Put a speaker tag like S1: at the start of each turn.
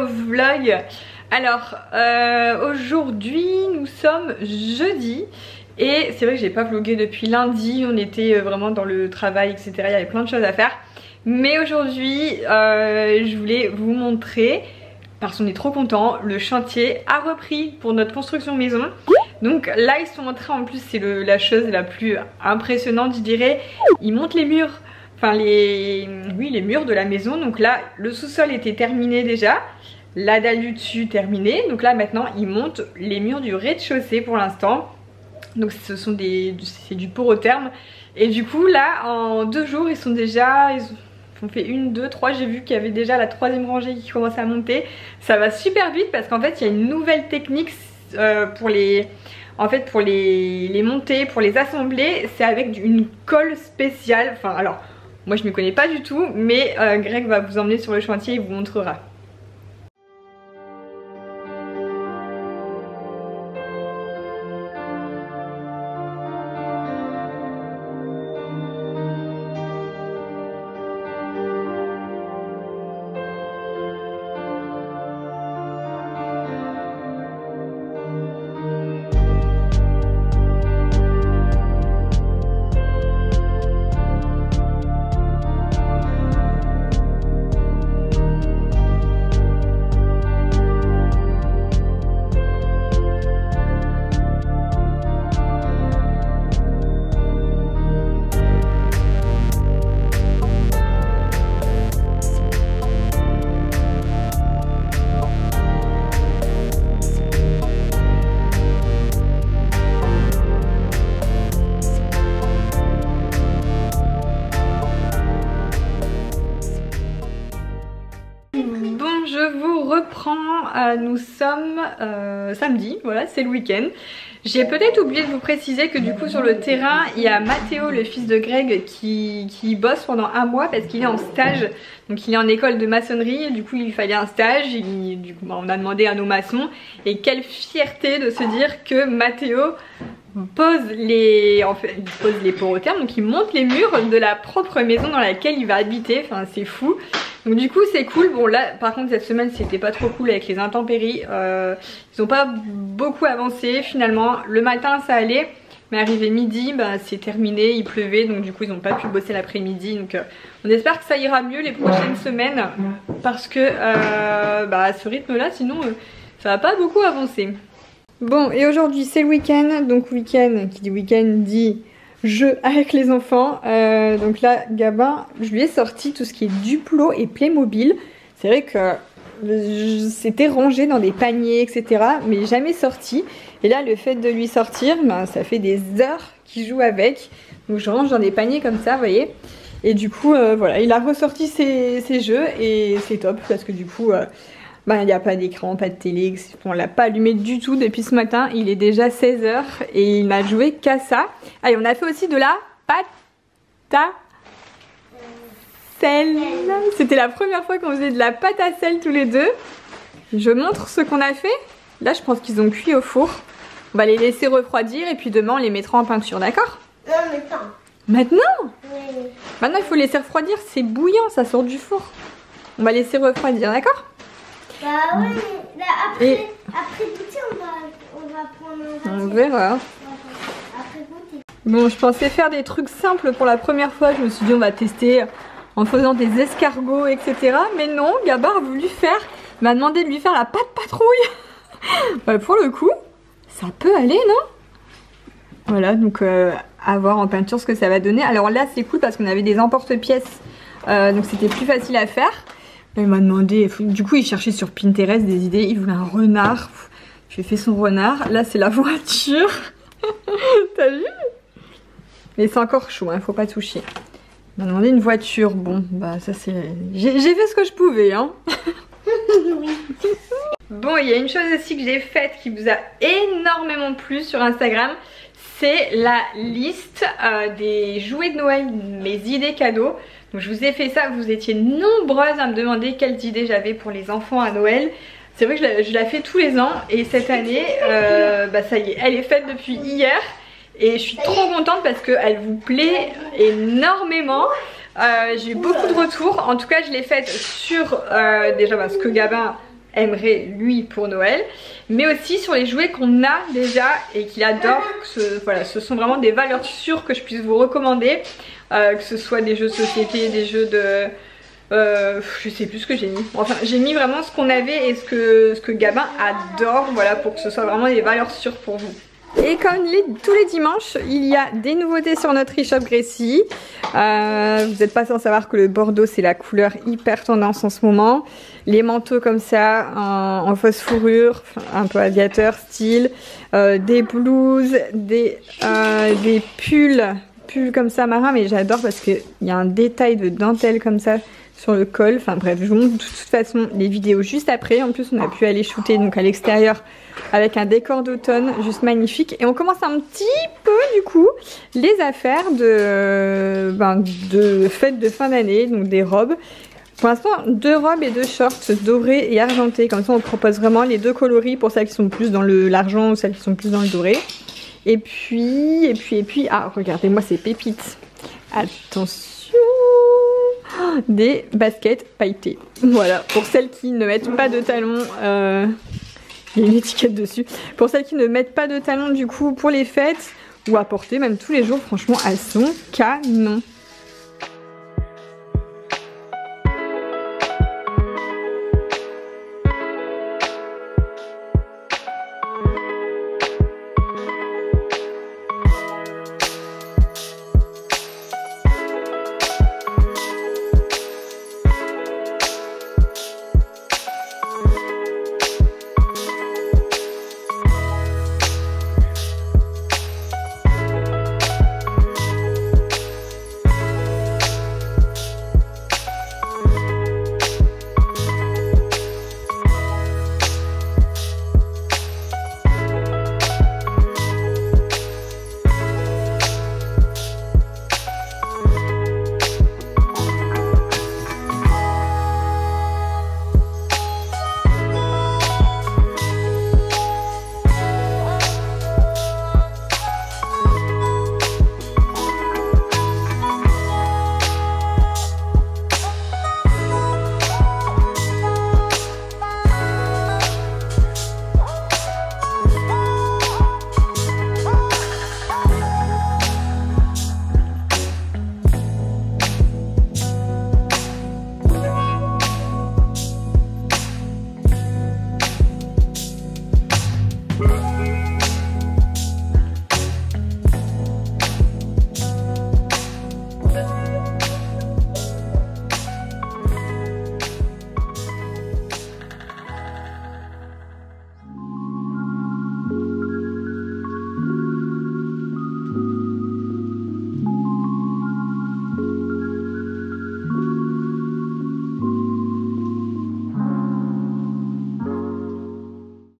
S1: au vlog. Alors aujourd'hui nous sommes jeudi et c'est vrai que j'ai pas vlogué depuis lundi, on était vraiment dans le travail etc, il y avait plein de choses à faire. Mais aujourd'hui je voulais vous montrer, parce qu'on est trop content, le chantier a repris pour notre construction maison. Donc là ils sont en train, en plus c'est la chose la plus impressionnante je dirais, ils montent les murs. Enfin les murs de la maison. Donc là le sous-sol était terminé déjà, la dalle du dessus terminée. Donc là maintenant ils montent les murs du rez-de-chaussée pour l'instant. Donc c'est du porotherme. Et du coup là en 2 jours ils ont fait 1, 2, 3, j'ai vu qu'il y avait déjà la 3e rangée qui commençait à monter. Ça va super vite parce qu'en fait il y a une nouvelle technique pour les monter, pour les assembler. C'est avec une colle spéciale. Enfin alors moi je ne m'y connais pas du tout, mais Greg va vous emmener sur le chantier et vous montrera. Nous sommes samedi, voilà, c'est le week-end. J'ai peut-être oublié de vous préciser que du coup sur le terrain il y a Mathéo, le fils de Greg, qui bosse pendant 1 mois parce qu'il est en stage. Donc il est en école de maçonnerie, du coup il lui fallait un stage. Du coup on a demandé à nos maçons, et quelle fierté de se dire que Mathéo pose les porothermes, donc il monte les murs de la propre maison dans laquelle il va habiter. Enfin c'est fou. Donc du coup c'est cool. Bon là par contre cette semaine c'était pas trop cool avec les intempéries, ils ont pas beaucoup avancé finalement. Le matin ça allait, mais arrivé midi bah, c'est terminé, il pleuvait, donc du coup ils n'ont pas pu bosser l'après-midi. Donc on espère que ça ira mieux les prochaines semaines, parce que à ce rythme là sinon ça va pas beaucoup avancer. Bon, et aujourd'hui c'est le week-end, donc week-end, qui dit week-end dit jeu avec les enfants. Donc là Gabin, je lui ai sorti tout ce qui est Duplo et Playmobil. C'est vrai que c'était rangé dans des paniers etc, mais jamais sorti. Et là le fait de lui sortir, ben, ça fait des heures qu'il joue avec. Donc je range dans des paniers comme ça, vous voyez. Et du coup voilà, il a ressorti ses jeux et c'est top, parce que du coup il n'y a pas d'écran, pas de télé, on l'a pas allumé du tout depuis ce matin. Il est déjà 16 h et il n'a joué qu'à ça. Allez, on a fait aussi de la pâte à sel. C'était la première fois qu'on faisait de la pâte à sel tous les deux. Je montre ce qu'on a fait. Là je pense qu'ils ont cuit au four. On va les laisser refroidir et puis demain on les mettra en peinture, d'accord?
S2: Non, maintenant.
S1: Maintenant?
S2: Oui.
S1: Maintenant il faut laisser refroidir, c'est bouillant, ça sort du four. On va laisser refroidir, d'accord?
S2: Bah ouais, mais après goûter, on va prendre un...
S1: On verra.
S2: Après goûter.
S1: Bon, je pensais faire des trucs simples pour la première fois. Je me suis dit on va tester en faisant des escargots, etc. Mais non, Gabin a voulu faire, m'a demandé de lui faire la pâte patrouille. Bah, pour le coup, ça peut aller, non? Voilà, donc à voir en peinture ce que ça va donner. Alors là, c'est cool parce qu'on avait des emporte-pièces, donc c'était plus facile à faire. Il m'a demandé, du coup il cherchait sur Pinterest des idées, il voulait un renard. J'ai fait son renard, là c'est la voiture. T'as vu? Mais c'est encore chaud, hein, faut pas toucher. Il m'a demandé une voiture, bon bah ça c'est... J'ai fait ce que je pouvais hein.
S2: Oui.
S1: Bon, il y a une chose aussi que j'ai faite qui vous a énormément plu sur Instagram. C'est la liste des jouets de Noël, mes idées cadeaux. Donc je vous ai fait ça, vous étiez nombreuses à me demander quelles idées j'avais pour les enfants à Noël. C'est vrai que je la fais tous les ans et cette année, bah ça y est, elle est faite depuis hier. Et je suis trop contente parce qu'elle vous plaît énormément. J'ai eu beaucoup de retours. En tout cas je l'ai faite sur déjà ce que Gabin aimerait lui pour Noël, mais aussi sur les jouets qu'on a déjà et qu'il adore. Voilà, ce sont vraiment des valeurs sûres que je puisse vous recommander, que ce soit des jeux de société, des jeux de... je sais plus ce que j'ai mis. Enfin, j'ai mis vraiment ce qu'on avait et ce que Gabin adore, voilà, pour que ce soit vraiment des valeurs sûres pour vous. Et comme tous les dimanches, il y a des nouveautés sur notre e-shop Gracie. Vous n'êtes pas sans savoir que le bordeaux c'est la couleur hyper tendance en ce moment. Les manteaux comme ça en fausse fourrure, un peu aviateur style, des blouses, des pulls comme ça marins, mais j'adore parce qu'il y a un détail de dentelle comme ça sur le col. Enfin bref, je vous montre de toute façon les vidéos juste après. En plus on a pu aller shooter donc à l'extérieur avec un décor d'automne juste magnifique. Et on commence un petit peu du coup les affaires de fête de fin d'année, donc des robes. Pour l'instant 2 robes et 2 shorts dorés et argentés. Comme ça on propose vraiment les 2 coloris pour celles qui sont plus dans l'argent ou celles qui sont plus dans le doré. Et puis, ah regardez-moi ces pépites. Attention, des baskets pailletées. Voilà, pour celles qui ne mettent pas de talons, il y a une étiquette dessus. Pour celles qui ne mettent pas de talons du coup pour les fêtes ou à porter même tous les jours, franchement elles sont canon.